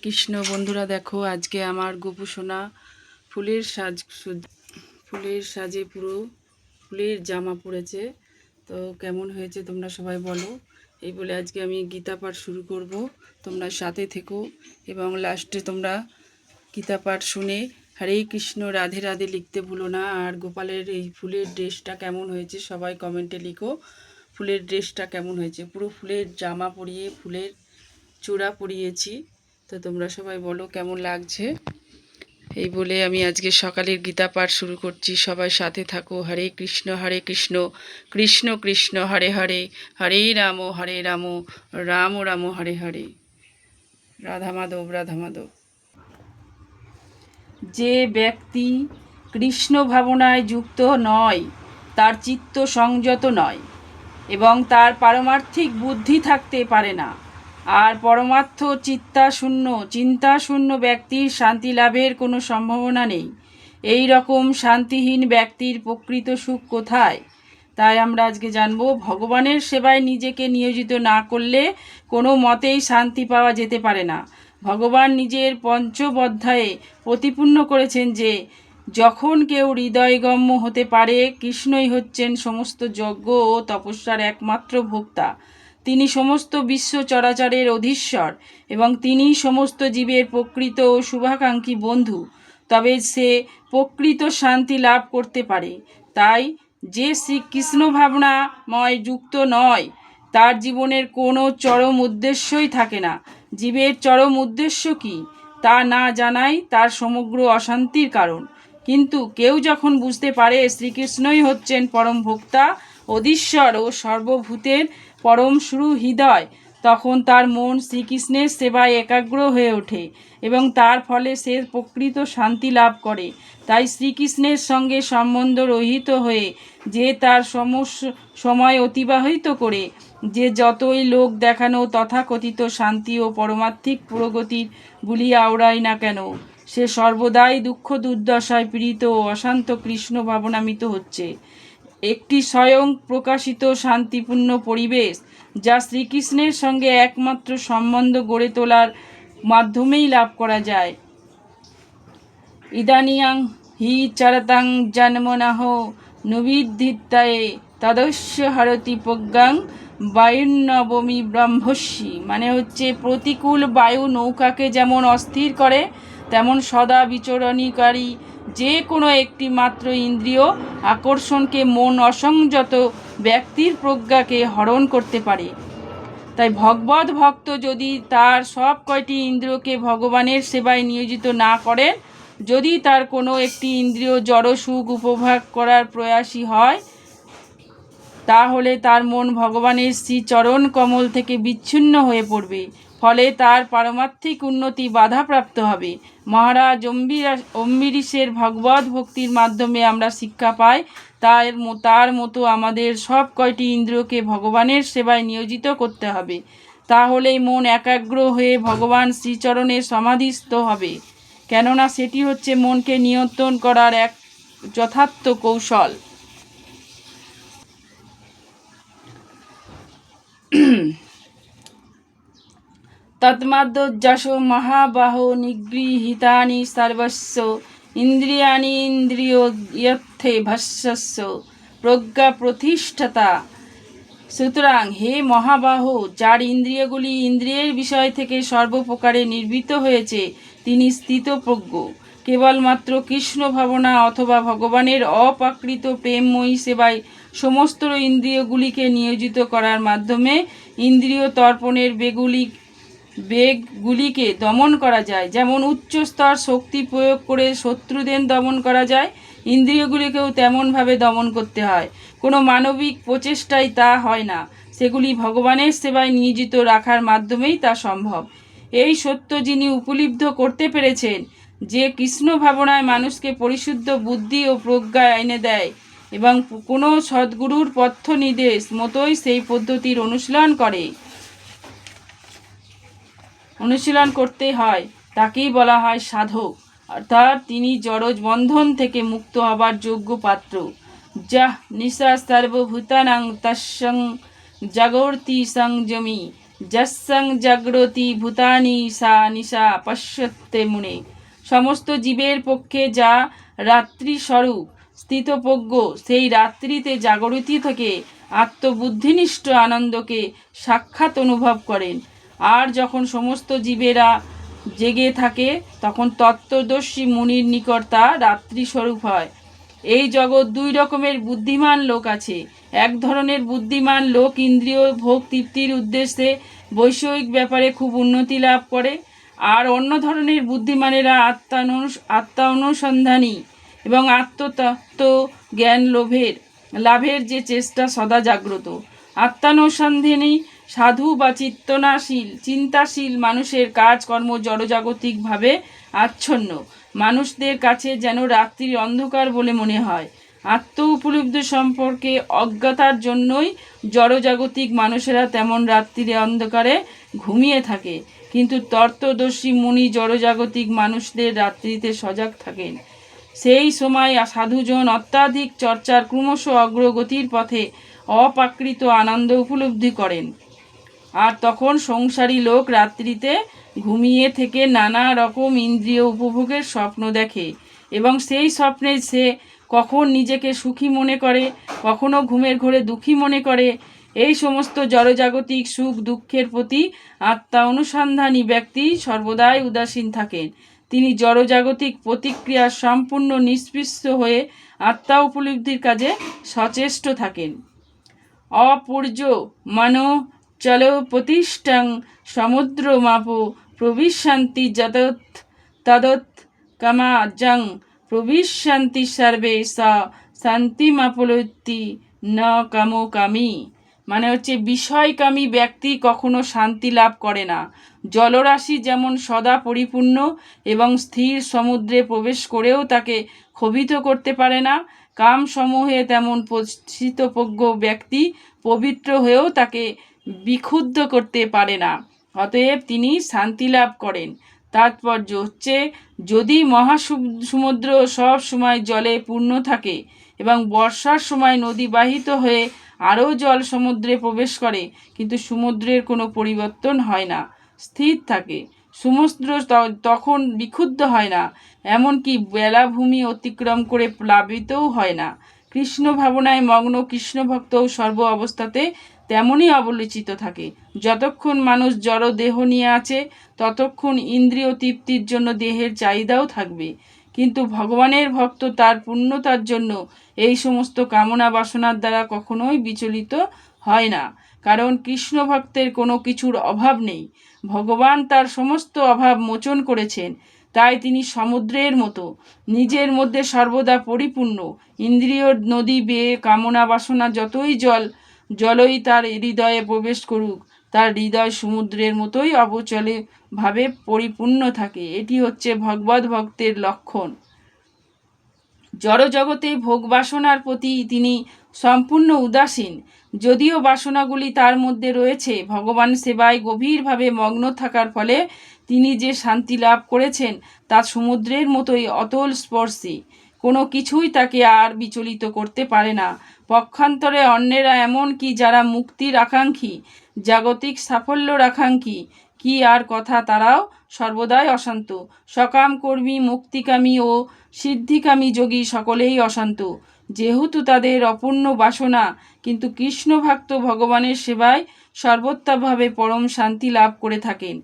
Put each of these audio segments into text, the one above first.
কৃষ্ণ। বন্ধুরা দেখো, আজকে আমার গোপু সোনা ফুলের সাজে পুরো ফুলের জামা পরেছে। তো কেমন হয়েছে তোমরা সবাই বলো। এই বলে আজকে আমি গীতা পাঠ শুরু করব, তোমরা সাথে থেকো এবং লাস্টে তোমরা গীতা পাঠ শুনে হরে কৃষ্ণ রাধে রাধে লিখতে ভুলো না। আর গোপালের এই ফুলের ড্রেসটা কেমন হয়েছে সবাই কমেন্টে লিখো। ফুলের ড্রেসটা কেমন হয়েছে, পুরো ফুলের জামা পরিয়ে ফুলের চূড়া পরিয়েছি। তো তোমরা সবাই বলো কেমন লাগছে। এই বলে আমি আজকে সকালের গীতা পাঠ শুরু করছি, সবাই সাথে থাকো। হরে কৃষ্ণ কৃষ্ণ কৃষ্ণ হরে হরে, হরে রাম রাম রাম হরে হরে। রাধা মাধব রাধা মাধব। যে ব্যক্তি কৃষ্ণ ভাবনায় যুক্ত নয়, তার চিত্ত সংযত নয় এবং তার পারমার্থিক বুদ্ধি থাকতে পারে না। আর পরমার্থ চিন্তাশূন্য ব্যক্তির শান্তি লাভের কোনো সম্ভাবনা নেই। এই রকম শান্তিহীন ব্যক্তির প্রকৃত সুখ কোথায়? তাই আমরা আজকে জানব, ভগবানের সেবায় নিজেকে নিয়োজিত না করলে কোনো মতেই শান্তি পাওয়া যেতে পারে না। ভগবান নিজের পঞ্চম অধ্যায়ে প্রতিপূর্ণ করেছেন যে যখন কেউ হৃদয়গম্য হতে পারে, কৃষ্ণই হচ্ছেন সমস্ত যজ্ঞ ও তপস্যার একমাত্র ভোক্তা। তিনি সমস্ত বিশ্ব চরাচরের অধীশ্বর এবং তিনি সমস্ত জীবের প্রকৃত ও শুভাকাঙ্ক্ষী বন্ধু। তবে সে প্রকৃত শান্তি লাভ করতে পারে। তাই যে শ্রীকৃষ্ণ ভাবনাময় যুক্ত নয়, তার জীবনের কোনো চরম উদ্দেশ্যই থাকে না। জীবের চরম উদ্দেশ্য কী তা না জানাই তার সমগ্র অশান্তির কারণ। কিন্তু কেউ যখন বুঝতে পারে শ্রীকৃষ্ণই হচ্ছেন পরম ভোক্তা, অধীশ্বর ও সর্বভূতের পরম সুহৃদয়, তখন তার মন শ্রীকৃষ্ণের সেবায় একাগ্র হয়ে ওঠে এবং তার ফলে সে প্রকৃত শান্তি লাভ করে। তাই শ্রীকৃষ্ণের সঙ্গে সম্বন্ধ রহিত হয়ে যে তার সময় অতিবাহিত করে যে যতই লোক দেখানো তথাকথিত শান্তি ও পরমার্থিক প্রগতির বুলি আওড়ায় না কেন, সে সর্বদাই দুঃখ দুর্দশায় পীড়িত ও অশান্ত কৃষ্ণ ভাবনামিত হচ্ছে। একটি স্বয়ং প্রকাশিত শান্তিপূর্ণ পরিবেশ যা শ্রীকৃষ্ণের সঙ্গে একমাত্র সম্বন্ধ গড়ে তোলার মাধ্যমেই লাভ করা যায়। ইদানিয়াং হি চরতাং জন্মনঃ নুবিদ্ধিতায়ে তদস্য হরতি প্রজ্ঞাং বায়ুর্নবমি ব্রহ্মস্যি। মানে হচ্ছে, প্রতিকূল বায়ু নৌকাকে যেমন অস্থির করে, তেমন সদা বিচরণীকারী যে কোনো একটি মাত্র ইন্দ্রিয় আকর্ষণকে মন অসংযত ব্যক্তির প্রজ্ঞাকে হরণ করতে পারে। তাই ভগবত ভক্ত যদি তার সব কয়টি ইন্দ্রিয়কে ভগবানের সেবায় নিয়োজিত না করেন, যদি তার কোনো একটি ইন্দ্রিয় জড় সুখ উপভোগ করার প্রয়াসী হয়, তাহলে তার মন ভগবানের শ্রীচরণ কমল থেকে বিচ্ছিন্ন হয়ে পড়বে। ফলে তার পারমার্থিক উন্নতি বাধাপ্রাপ্ত হবে। মহারাজ অম্বরীশের ভগবত ভক্তির মাধ্যমে আমরা শিক্ষা পাই, তার মতো আমাদের সব কয়টি ইন্দ্রিয়কে ভগবানের সেবায় নিয়োজিত করতে হবে। তাহলেই মন একাগ্র হয়ে ভগবান শ্রীচরণে সমাধিস্থ হবে, কেননা সেটি হচ্ছে মনকে নিয়ন্ত্রণ করার এক যথার্থ কৌশল। তন্মধ্যস্য মহাবাহো নিগৃহীতানি সর্বস্য ইন্দ্রিয়াণি ইন্দ্রিয়র্থে ভস্যস্য প্রজ্ঞা প্রতিষ্ঠিতা। সুতরাং হে মহাবাহ, যার ইন্দ্রিয়গুলি ইন্দ্রিয়ের বিষয় থেকে সর্বপ্রকারে নির্ভীত হয়েছে, তিনি স্থিতপ্রজ্ঞ। কেবলমাত্র কৃষ্ণ ভাবনা অথবা ভগবানের অপ্রাকৃত প্রেমময়ী সেবায় সমস্ত ইন্দ্রিয়গুলিকে নিয়োজিত করার মাধ্যমে ইন্দ্রিয় তর্পণের বেগগুলিকে দমন করা যায়। যেমন উচ্চস্তর শক্তি প্রয়োগ করে শত্রুদের দমন করা যায়, ইন্দ্রিয়গুলিকেও তেমনভাবে দমন করতে হয়। কোনো মানবিক প্রচেষ্টায় তা হয় না, সেগুলি ভগবানের সেবায় নিয়োজিত রাখার মাধ্যমেই তা সম্ভব। এই সত্য যিনি উপলব্ধ করতে পেরেছেন যে কৃষ্ণ ভাবনায় মানুষকে পরিশুদ্ধ বুদ্ধি ও প্রজ্ঞা এনে দেয় এবং কোনো সদ্গুরুর পথ্য নির্দেশ মতোই সেই পদ্ধতির অনুশীলন করতে হয়, তাকেই বলা হয় সাধক। অর্থাৎ তিনি জড় বন্ধন থেকে মুক্ত হবার যোগ্য পাত্র। যাহ নিশা সর্বভূতানাং তস্যং জাগর্তি সংযমী যস্যং জাগ্রতি ভূতানি সা নিশা পশ্যতে মুনে। সমস্ত জীবের পক্ষে যা রাত্রি স্বরূপ স্থিতপ্রজ্ঞ, সেই রাত্রিতে জাগরতি থেকে আত্মবুদ্ধিনিষ্ঠ আনন্দকে সাক্ষাৎ অনুভব করেন। আর যখন সমস্ত জীবেরা জেগে থাকে তখন তত্ত্বদর্শী মুনির নিকট তা রাত্রি স্বরূপ হয়। এই জগৎ দুই রকমের বুদ্ধিমান লোক আছে। এক ধরনের বুদ্ধিমান লোক ইন্দ্রিয় ভোগ তৃপ্তির উদ্দেশ্যে বৈষয়িক ব্যাপারে খুব উন্নতি লাভ করে, আর অন্য ধরনের বুদ্ধিমানেরা আত্মা অনুসন্ধানী এবং আত্মতত্ত্ব জ্ঞান লাভের যে চেষ্টা সদা জাগ্রত। আত্মানুসন্ধানী সাধু বা চিন্তাশীল মানুষের কাজকর্ম জড়জাগতিকভাবে আচ্ছন্ন। মানুষদের কাছে যেন রাত্রির অন্ধকার বলে মনে হয়। আত্ম উপলব্ধি সম্পর্কে অজ্ঞতার জন্যই জড়জাগতিক মানুষেরা তেমন রাত্রির অন্ধকারে ঘুমিয়ে থাকে, কিন্তু তত্ত্বদর্শী মুনি জড়জাগতিক মানুষদের রাত্রিতে সজাগ থাকেন। সেই সময় সাধুজন অত্যাধিক চর্চার ক্রমশ অগ্রগতির পথে অপ্রাকৃত আনন্দ উপলব্ধি করেন। আর তখন সংসারী লোক রাত্রিতে ঘুমিয়ে থেকে নানা রকম ইন্দ্রিয় উপভোগের স্বপ্ন দেখে, এবং সেই স্বপ্নে সে কখন নিজেকে সুখী মনে করে, কখনো ঘুমের ঘোরে দুঃখী মনে করে। এই সমস্ত জড়জাগতিক সুখ দুঃখের প্রতি আত্মা অনুসন্ধানী ব্যক্তি সর্বদাই উদাসীন থাকেন। তিনি জড়জাগতিক প্রতিক্রিয়া সম্পূর্ণ নিষ্পৃহ হয়ে আত্মা উপলব্ধির কাজে সচেষ্ট থাকেন। অপূর্য মনো চল প্রতিষ্ঠাং সমুদ্র মাপ প্রবিশান্তি যদৎ তদৎ কামাজং প্রবিশান্তি সর্বে সা শান্তিমাপলতি ন কামকামী। মানে হচ্ছে বিষয়কামী ব্যক্তি কখনো শান্তি লাভ করে না। জলরাশি যেমন সদা পরিপূর্ণ এবং স্থির সমুদ্রে প্রবেশ করেও তাকে ক্ষোভিত করতে পারে না, কাম সমূহে তেমন স্থিতপ্রজ্ঞ ব্যক্তি পবিত্র হয়েও তাকে বিক্ষুব্ধ করতে পারে না। অতএব তিনি শান্তি লাভ করেন। তাৎপর্য হচ্ছে, যদি মহাসমুদ্র সব সময় জলে পূর্ণ থাকে এবং বর্ষার সময় নদী বাহিত হয়ে আরও জল সমুদ্রে প্রবেশ করে, কিন্তু সমুদ্রের কোনো পরিবর্তন হয় না, স্থির থাকে, সমুদ্র তখন বিক্ষুব্ধ হয় না, এমনকি বেলাভূমি অতিক্রম করে প্লাবিতও হয় না। কৃষ্ণ ভাবনায় মগ্ন কৃষ্ণ ভক্তও সর্ব অবস্থাতে তেমনই অবলোচিত থাকে। যতক্ষণ মানুষ জড় দেহ নিয়ে আছে ততক্ষণ ইন্দ্রিয় তৃপ্তির জন্য দেহের চাহিদাও থাকবে, কিন্তু ভগবানের ভক্ত তার পূর্ণতার জন্য এই সমস্ত কামনা বাসনার দ্বারা কখনোই বিচলিত হয় না, কারণ কৃষ্ণ ভক্তের কোনো কিছুর অভাব নেই। ভগবান তার সমস্ত অভাব মোচন করেছেন, তাই তিনি সমুদ্রের মতো নিজের মধ্যে সর্বদা পরিপূর্ণ। ইন্দ্রিয় নদী বেয়ে কামনা বাসনা জলই তার হৃদয়ে প্রবেশ করুক, তার হৃদয় সমুদ্রের মতোই অবচলে ভাবে পরিপূর্ণ থাকে। এটি হচ্ছে ভগবত ভক্তের লক্ষণ। জড়জগতে ভোগ বাসনার প্রতি তিনি সম্পূর্ণ উদাসীন। যদিও বাসনাগুলি তার মধ্যে রয়েছে, ভগবান সেবায় গভীরভাবে মগ্ন থাকার ফলে তিনি যে শান্তি লাভ করেছেন তা সমুদ্রের মতোই অতল স্পর্শী। কোনো কিছুই তাকে আর বিচলিত করতে পারে না। পক্ষান্তরে অন্যেরা, এমনকি যারা মুক্তির আকাঙ্ক্ষী, জাগতিক সাফল্যর আকাঙ্ক্ষী, কি আর কথা, তারাও সর্বদাই অশান্ত। সকাম কর্মী, মুক্তিকামী ও সিদ্ধিকামী যোগী সকলেই অশান্ত, যেহেতু তাদের অপূর্ণ বাসনা, কিন্তু কৃষ্ণ ভক্ত ভগবানের সেবায় সর্বোত্তভাবে পরম শান্তি লাভ করে থাকেন।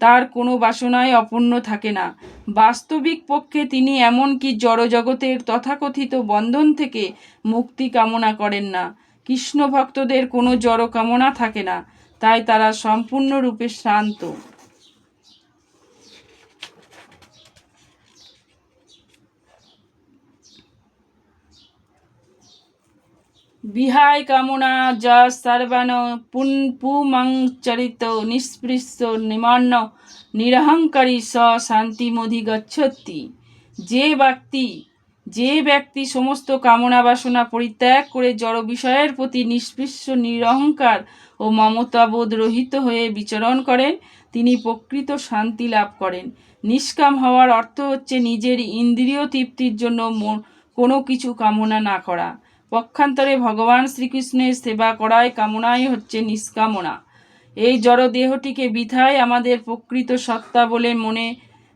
তার কোনো বাসনাই অপূর্ণ থাকে না। বাস্তবিক পক্ষে তিনি এমনকি জড়জগতের তথাকথিত বন্ধন থেকে মুক্তি কামনা করেন না। কৃষ্ণ ভক্তদের কোনো জড় কামনা থাকে না, তাই তারা সম্পূর্ণরূপে শান্ত। বিহায় কামনা যা সর্বান পুমংচরিত নিষ্পৃশ্য নিমন্ন নিরহংকারী স শান্তিমধি গচ্ছতি। যে ব্যক্তি সমস্ত কামনা বাসনা পরিত্যাগ করে জড় বিষয়ের প্রতি নিষ্পৃশ্য, নিরহংকার ও মমতাবোধ রহিত হয়ে বিচরণ করেন, তিনি প্রকৃত শান্তি লাভ করেন। নিষ্কাম হওয়ার অর্থ হচ্ছে নিজের ইন্দ্রিয় তৃপ্তির জন্য কোনো কিছু কামনা না করা। পক্ষান্তরে ভগবান শ্রীকৃষ্ণের সেবা করায় কামনাই হচ্ছে নিষ্কামনা। এই জড় দেহটিকে বৃথায় আমাদের প্রকৃত সত্তা বলে মনে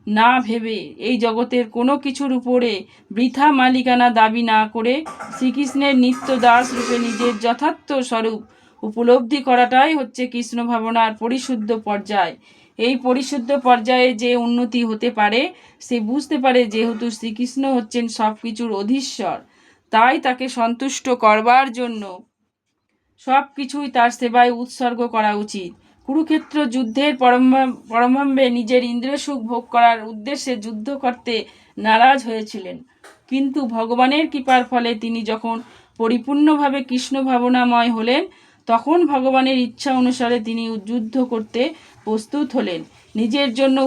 না ভেবে এই জগতের কোনো কিছুর উপরে বৃথা মালিকানা দাবি না করে শ্রীকৃষ্ণের নিত্য দাস রূপে নিজের যথার্থ স্বরূপ উপলব্ধি করাটাই হচ্ছে কৃষ্ণ ভাবনার পরিশুদ্ধ পর্যায়। এই পরিশুদ্ধ পর্যায়ে যে উন্নতি হতে পারে, সে বুঝতে পারে যেহেতু শ্রীকৃষ্ণ হচ্ছেন সব কিছুর অধীশ্বর, তাই তাকে সন্তুষ্ট করবার জন্য সব কিছুই তার সেবায় উৎসর্গ করা উচিত। কুরুক্ষেত্র যুদ্ধের প্রারম্ভে নিজের ইন্দ্রিয় সুখ ভোগ করার উদ্দেশ্যে যুদ্ধ করতে নারাজ হয়েছিলেন, কিন্তু ভগবানের কৃপার ফলে তিনি যখন পরিপূর্ণভাবে কৃষ্ণ ভাবনাময় হলেন, তখন ভগবানের ইচ্ছা অনুসারে তিনি যুদ্ধ করতে প্রস্তুত হলেন। নিজের জন্য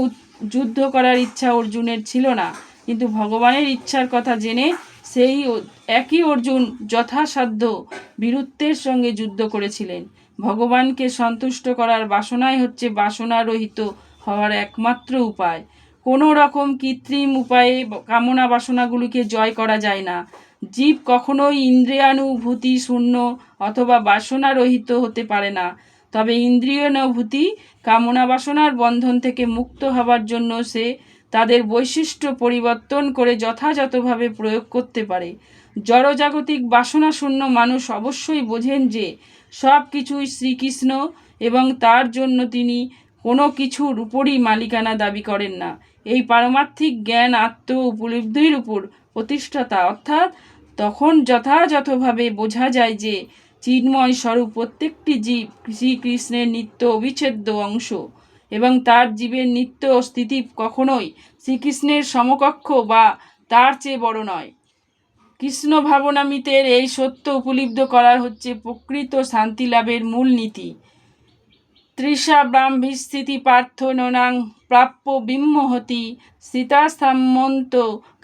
যুদ্ধ করার ইচ্ছা অর্জুনের ছিল না, কিন্তু ভগবানের ইচ্ছার কথা জেনে সেই একই অর্জুন যথাসাধ্য বীরত্বের সঙ্গে যুদ্ধ করেছিলেন। ভগবানকে সন্তুষ্ট করার বাসনাই হচ্ছে বাসনা রহিত হওয়ার একমাত্র উপায়। কোনো রকম কৃত্রিম উপায়ে কামনা বাসনাগুলিকে জয় করা যায় না। জীব কখনোই ইন্দ্রিয়ানুভূতি শূন্য অথবা বাসনা রহিত হতে পারে না। তবে ইন্দ্রিয়ানুভূতি কামনা বাসনার বন্ধন থেকে মুক্ত হবার জন্য সে তাদের বৈশিষ্ট্য পরিবর্তন করে যথাযথভাবে প্রয়োগ করতে পারে। জড়জাগতিক বাসনা শূন্য মানুষ অবশ্যই বোঝেন যে সব কিছুই শ্রীকৃষ্ণ এবং তার জন্য তিনি কোনো কিছুর উপরই মালিকানা দাবি করেন না। এই পারমার্থিক জ্ঞান আত্ম উপলব্ধির উপর প্রতিষ্ঠাতা, অর্থাৎ তখন যথাযথভাবে বোঝা যায় যে চিন্ময় স্বরূপ প্রত্যেকটি জীব শ্রীকৃষ্ণের নিত্য অবিচ্ছেদ্য অংশ এবং তার জীবের নিত্য স্থিতি কখনোই শ্রীকৃষ্ণের সমকক্ষ বা তার চেয়ে বড় নয়। কৃষ্ণ ভাবনামৃতের এই সত্য উপলব্ধি করা হচ্ছে প্রকৃত শান্তি লাভের মূল নীতি। তৃষা ব্রাহ্মীস্থিতি পার্থ ননাং প্রাপ্য বিম্মহতি সীতাস্থামন্ত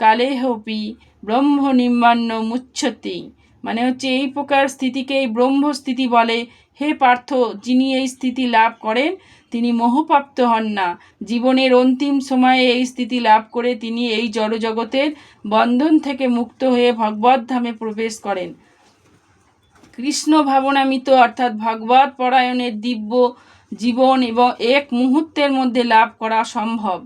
কালেহপি ব্রহ্ম নির্মাণ্য মুচ্ছতি। মানে হচ্ছে এই প্রকার স্থিতিকেই ব্রহ্মস্থিতি বলে। হে পার্থ, যিনি এই স্থিতি লাভ করেন তিনি মোহপ্রাপ্ত হন না। জীবনের অন্তিম সময়ে এই স্থিতি লাভ করে তিনি এই জড়জগতের বন্ধন থেকে মুক্ত হয়ে ভগবত ধামে প্রবেশ করেন। কৃষ্ণ ভাবনামৃত অর্থাৎ ভগবত পরায়ণের দিব্য জীবন এবং এক মুহূর্তের মধ্যে লাভ করা সম্ভব,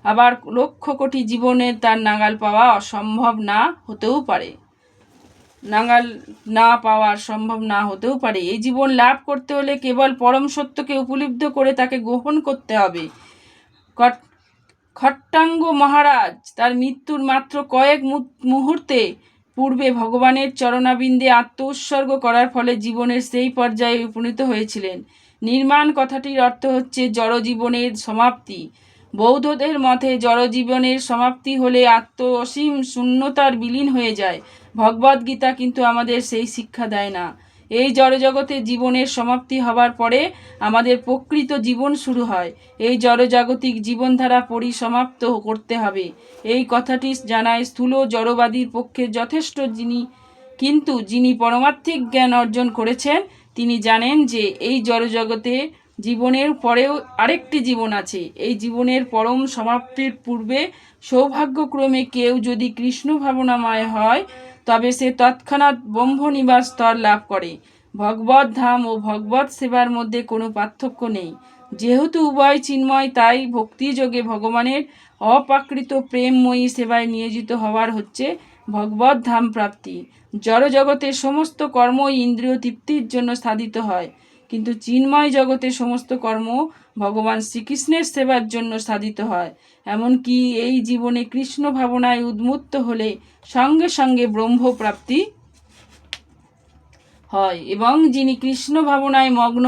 আবার লক্ষ কোটি জীবনের তার নাগাল পাওয়া অসম্ভব না হতেও পারে। সম্ভব না হতেও পারে। এই জীবন লাভ করতে হলে কেবল পরম সত্যকে উপলব্ধি করে তাকে গ্রহণ করতে হবে। খট্টাঙ্গ মহারাজ তার মৃত্যুর মাত্র কয়েক মুহূর্তে পূর্বে ভগবানের চরণাবিন্দে আত্ম উৎসর্গ করার ফলে জীবনের সেই পর্যায়ে উপনীত হয়েছিলেন। নির্মাণ কথাটির অর্থ হচ্ছে জড়জীবনের সমাপ্তি। বৌদ্ধদের মতে জড়জীবনের সমাপ্তি হলে আত্ম অসীম শূন্যতার বিলীন হয়ে যায়। ভগবদ্গীতা কিন্তু আমাদের সেই শিক্ষা দেয় না। এই জড়জগতে জীবনের সমাপ্তি হবার পরে আমাদের প্রকৃত জীবন শুরু হয়। এই জড়জাগতিক জীবনধারা পরিসমাপ্ত করতে হবে, এই কথাটি জানায় স্থূল জড়বাদীর পক্ষে যথেষ্ট। কিন্তু যিনি পরমার্থিক জ্ঞান অর্জন করেছেন তিনি জানেন যে এই জড়জগতে জীবনের পরেও আরেকটি জীবন আছে। এই জীবনের পরম সমাপ্তির পূর্বে সৌভাগ্যক্রমে কেউ যদি কৃষ্ণ ভাবনাময় হয় তবে সে তৎক্ষণাৎ ব্রহ্মনিবাস স্তর লাভ করে। ভগবত ধাম ও ভগবত সেবার মধ্যে কোনো পার্থক্য নেই। যেহেতু উভয় চিন্ময়, তাই ভক্তিযোগে ভগবানের অপ্রাকৃত প্রেমময়ী সেবায় নিয়োজিত হওয়ার হচ্ছে ভগবত ধাম প্রাপ্তি। জড়জগতের সমস্ত কর্ম ইন্দ্রিয় তৃপ্তির জন্য সাধিত হয়, কিন্তু চিন্ময় জগতে সমস্ত কর্ম ভগবান শ্রীকৃষ্ণের সেবার জন্য সাধিত হয়। এমনকি এই জীবনে কৃষ্ণ ভাবনায় উন্মত্ত হলে সঙ্গে সঙ্গে ব্রহ্মপ্রাপ্তি হয়, এবং যিনি কৃষ্ণ ভাবনায় মগ্ন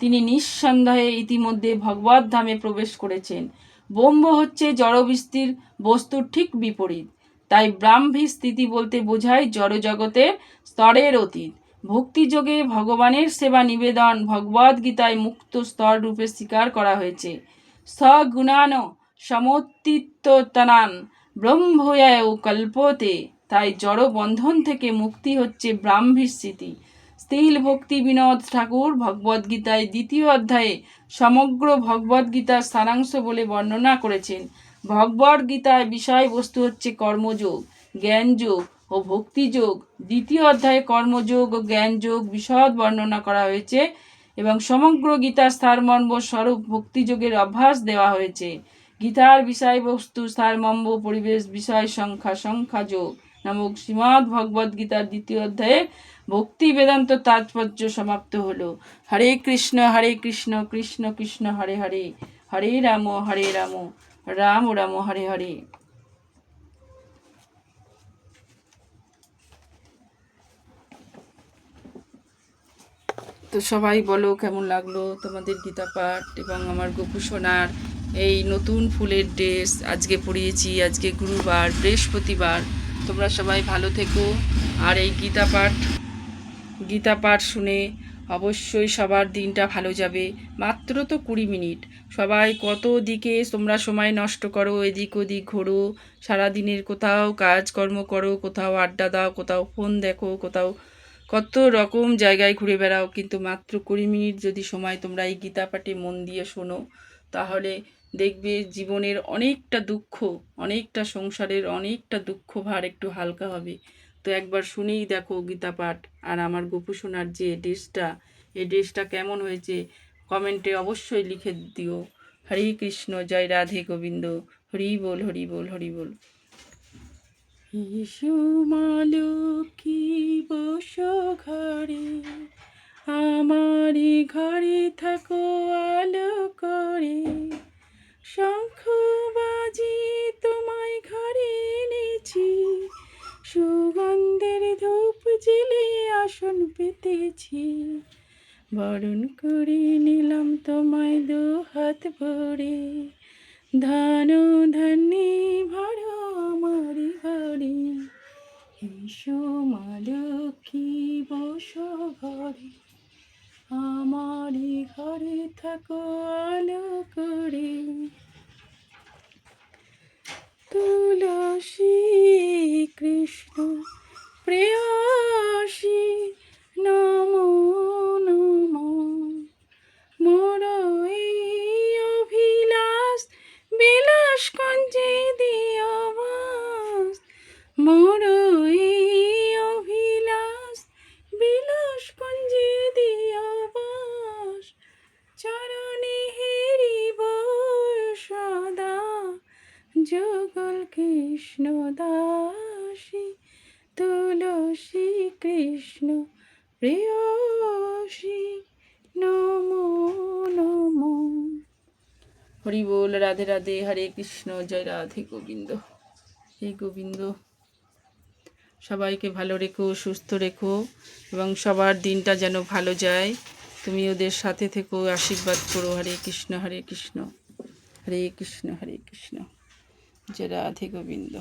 তিনি নিঃসন্দেহে ইতিমধ্যে ভগবত ধামে প্রবেশ করেছেন। ব্রহ্ম হচ্ছে জড়বৃত্তির বস্তুর ঠিক বিপরীত। তাই ব্রাহ্মী স্থিতি বলতে বোঝায় জড়জগতের স্তরের অতীত। ভক্তিযোগে ভগবানের সেবা নিবেদন ভগবদ্গীতায় মুক্ত স্তর রূপে স্বীকার করা হয়েছে। সগুণান সমোত্তিতনান ব্রহ্ময়ায় কল্পতে। তাই জড় বন্ধন থেকে মুক্তি হচ্ছে ব্রাহ্মী স্থিতি। স্থিল ভক্তি বিনোদ ঠাকুর ভগবদ্গীতায় 2য় অধ্যায়ে সমগ্র ভগবদ্গীতার সারাংশ বলে বর্ণনা করেছেন। ভগবদ্গীতায় বিষয়বস্তু হচ্ছে কর্মযোগ, জ্ঞানযোগ ও ভক্তিযোগ। 2য় অধ্যায়ে কর্মযোগ ও জ্ঞানযোগ বিশদ বর্ণনা করা হয়েছে। এবং সমগ্র গীতার সারমর্ম স্বরূপ ভক্তিযোগের অভ্যাস দেওয়া হয়েছে। গীতার বিষয়বস্তু সারমর্ম পরিবেশ বিষয় সংখ্যা যোগ নামক শ্রীমদ্ ভগবদ্ গীতার 2য় অধ্যায়ে ভক্তি বেদান্ত তাৎপর্য সমাপ্ত হলো। হরে কৃষ্ণ কৃষ্ণ কৃষ্ণ হরে হরে, হরে রাম রাম রাম হরে হরে। তো সবাই বলো কেমন লাগলো তোমাদের গীতা পাঠ এবং আমার গোপু সোনার এই নতুন ফুলের ড্রেস আজকে পরিয়েছি। আজকে গুরুবার, বৃহস্পতিবার। তোমরা সবাই ভালো থেকো। আর এই গীতা পাঠ শুনে অবশ্যই সবার দিনটা ভালো যাবে। মাত্র তো 20 মিনিট। সবাই কত দিকে তোমরা সময় নষ্ট করো, এদিক ওদিক ঘোরো, সারাদিনের কোথাও কাজকর্ম করো, কোথাও আড্ডা দাও, কোথাও ফোন দেখো, কোথাও কত রকম জায়গায় ঘুরে বেড়াও, কিন্তু মাত্র 20 মিনিট যদি সময় তোমরা এই গীতা পাঠে মন দিয়ে শোনো, তাহলে দেখবে জীবনের অনেকটা দুঃখ, অনেকটা সংসারের অনেকটা দুঃখ ভার একটু হালকা হবে। তো একবার শুনেই দেখো গীতা পাঠ। আর আমার গোপু সোনার যে ড্রেসটা, এই ড্রেসটা কেমন হয়েছে কমেন্টে অবশ্যই লিখে দিও। হরে কৃষ্ণ, জয় রাধে গোবিন্দ, হরি বল হরি বল হরি বল। ইসু মালুকি বসো ঘরে, আমারি ঘরে থাকো আলো করে, শঙ্খ বাজি তোমায় ঘরে এনেছি, সুগন্ধের ধূপ জেলে আসন পেতেছি, বরণ করে নিলাম তোমায় 2 হাত ভরে, ধন ধান্যে ভরো আমার ঘরে, এসো মা লক্ষ্মী বসো ঘরে, আমারই ঘরে থাকো আলো করে। তুলসী কৃষ্ণ প্রেয়সী নমো নমো, মোর এই অভিলাষ বিলাস কুঞ্জে দিও বাস, মোর এই অভিলাষ বিলাস কুঞ্জে দিও বাস, চরণে হেরিব সদা যুগল কৃষ্ণ দাসী, তুলসী কৃষ্ণ প্রেয়সী নমো নমো। হরি বল, রাধে রাধে, হরে কৃষ্ণ, জয় রাধে গোবিন্দ। হে গোবিন্দ, সবাইকে ভালো রেখো, সুস্থ রেখো এবং সবার দিনটা যেন ভালো যায়। তুমি ওদের সাথে থেকো, আশীর্বাদ করো। হরে কৃষ্ণ হরে কৃষ্ণ, হরে কৃষ্ণ হরে কৃষ্ণ, জয় রাধে গোবিন্দ।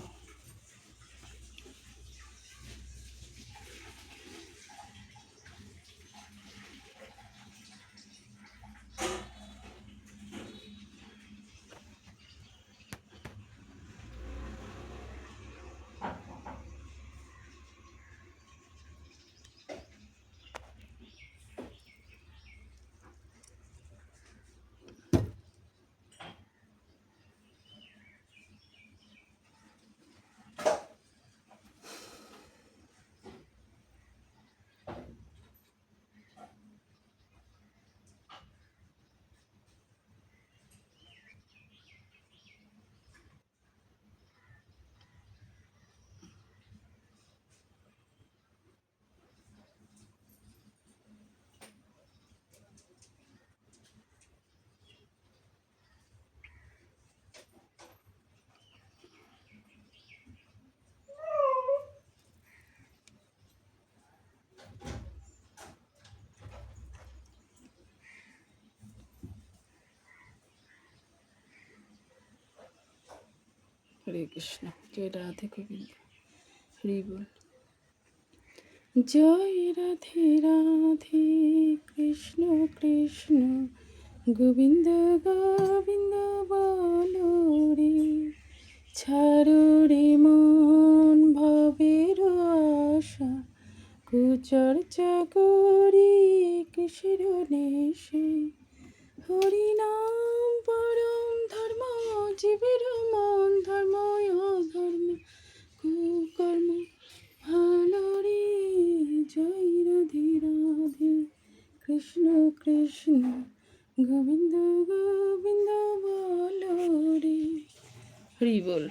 হরে কৃষ্ণ, জয় রাধে গোবিন্দ, হরি বল। জয় রাধে রাধে, কৃষ্ণ কৃষ্ণ গোবিন্দ গোবিন্দ বলো রে, ছাড়ো রে মন ভবের আশা, কুচর্চা করি কিসের নেশে, হরি নাম পরম ধর্ম, জীবের মন ধর্ম অধর্ম কুকর্ম ভালো রে, জয় রাধে রাধে, কৃষ্ণ কৃষ্ণ গোবিন্দ গোবিন্দ বলো রে। হরি বল।